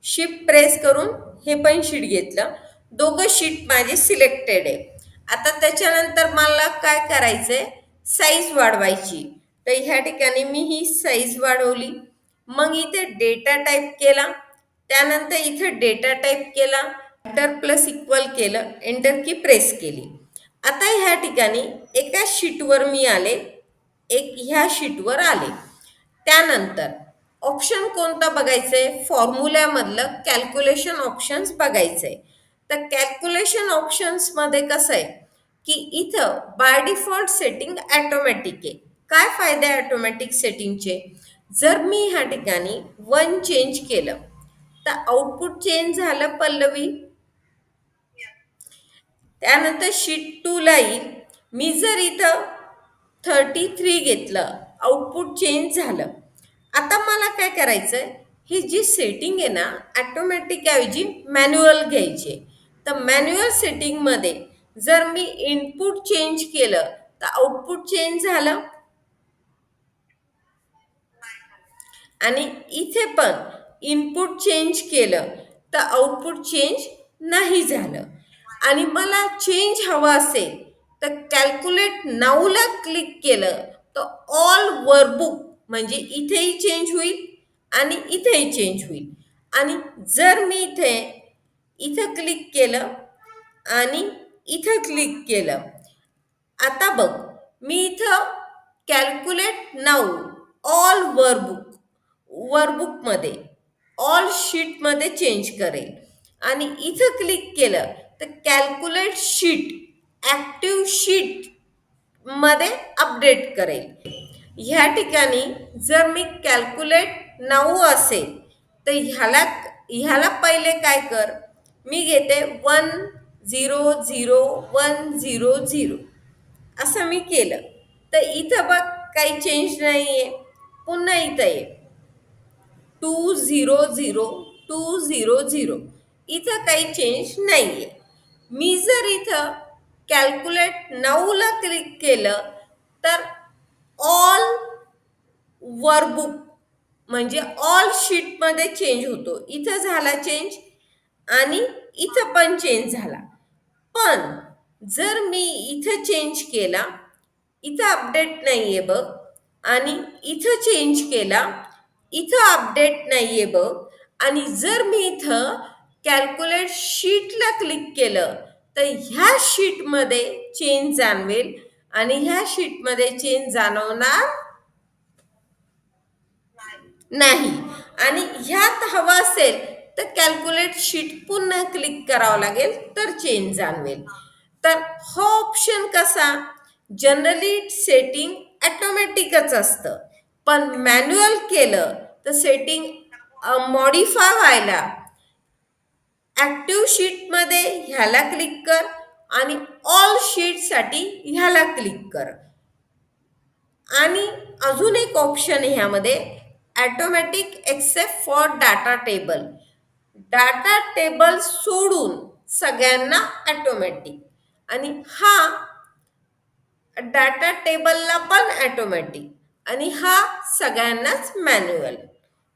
Shift press करून हे पण शीट घेतलं. दोघं शीट माझे सिलेक्टेड आहे. आता त्याच्यानंतर मला काय करायचंय, साईज वाढवायची. तर ह्या ठिकाणी मी ही साईज वाढवली. मग इथे डेटा टाईप केला. त्यानंतर इथे डेटा टाईप केला, एंटर प्लस इक्वल केलं, एंटर की प्रेस केली. आता ह्या ठिकाणी एका शीटवर मी आले, एक ह्या शीटवर आले. त्यानंतर ऑप्शन कोणता बघायचंय, फॉर्म्युल्यामधलं कॅल्क्युलेशन ऑप्शन्स बघायचंय. तर कॅल्क्युलेशन ऑप्शन्समध्ये कसं आहे की इथं बाय डिफॉल्ट सेटिंग ॲटोमॅटिक आहे. काय फायदे ॲटोमॅटिक सेटिंगचे, जर मी ह्या ठिकाणी 1 चेंज केलं तर आउटपुट चेंज झालं पल्लवी. त्यानंतर शीट 2 ला येईल. मी जर इथं 33 घेतलं, आउटपुट चेंज झालं. आता मला काय करायचंय, ही जी सेटिंग आहे ना, ॲटोमॅटिक ऐवजी मॅन्युअल घ्यायची. तर मॅन्युअल सेटिंगमध्ये जर मी इनपुट चेंज केलं तर आउटपुट चेंज झालं, आणि इथे पण इनपुट चेंज केलं तर आउटपुट चेंज नाही झालं. आणि मला चेंज हवा असेल तर कॅल्क्युलेट नाऊला क्लिक केलं तर ऑल वर्कबुक म्हणजे इथेही चेंज होईल आणि इथेही चेंज होईल. आणि जर मी इथं क्लिक केलं आणि इथं क्लिक केलं, आता बघ, मी इथं कॅल्क्युलेट नाऊ ऑल वर्कबुकमध्ये ऑल शीटमध्ये चेंज करेल. आणि इथं क्लिक केलं तर कॅल्क्युलेट शीट ॲक्टिव्ह शीट मध्ये अपडेट करेल. ह्या ठिकाणी जर मी कॅल्क्युलेट नाऊ असेल तर ह्याला पहिले काय कर, मी घेते 1001000 असं मी केलं. तर इथं बघ काही चेंज नाही आहे. पुन्हा इथं आहे 200 इथं काही चेंज नाही आहे. मी जर इथं कॅल्क्युलेट नाऊला क्लिक केलं तर ऑल वर्कबुक म्हणजे ऑल शीटमध्ये चेंज होतो. इथं झाला चेंज आणि इथं पण चेंज झाला. पण जर मी इथं चेंज केला, इथं अपडेट नाहीये बघ, आणि इथं चेंज केला, इथं अपडेट नाहीये बघ, आणि जर मी इथं कॅल्क्युलेट शीटला क्लिक केलं तर ह्या शीटमध्ये चेंज जाणवेल आणि ह्या शीटमध्ये चेंज जाणवणार नाही. आणि ह्यात हवं असेल तर कॅल्क्युलेट शीट पुन्हा क्लिक करावं लागेल तर चेंज जाणवेल. तर हा ऑप्शन कसा, जनरली सेटिंग ॲटोमॅटिकच असतं, पण मॅन्युअल केलं तर सेटिंग मॉडिफाय व्हायला ॲक्टिव्ह शीटमध्ये ह्याला क्लिक कर आणि ऑल शीटसाठी ह्याला क्लिक कर. आणि अजून एक ऑप्शन आहे ह्यामध्ये, automatic except for data table. Data table सोडून सगळ्यांना ॲटोमॅटिक, आणि हा डाटा टेबलला पण ॲटोमॅटिक, आणि हा सगळ्यांनाच मॅन्युअल.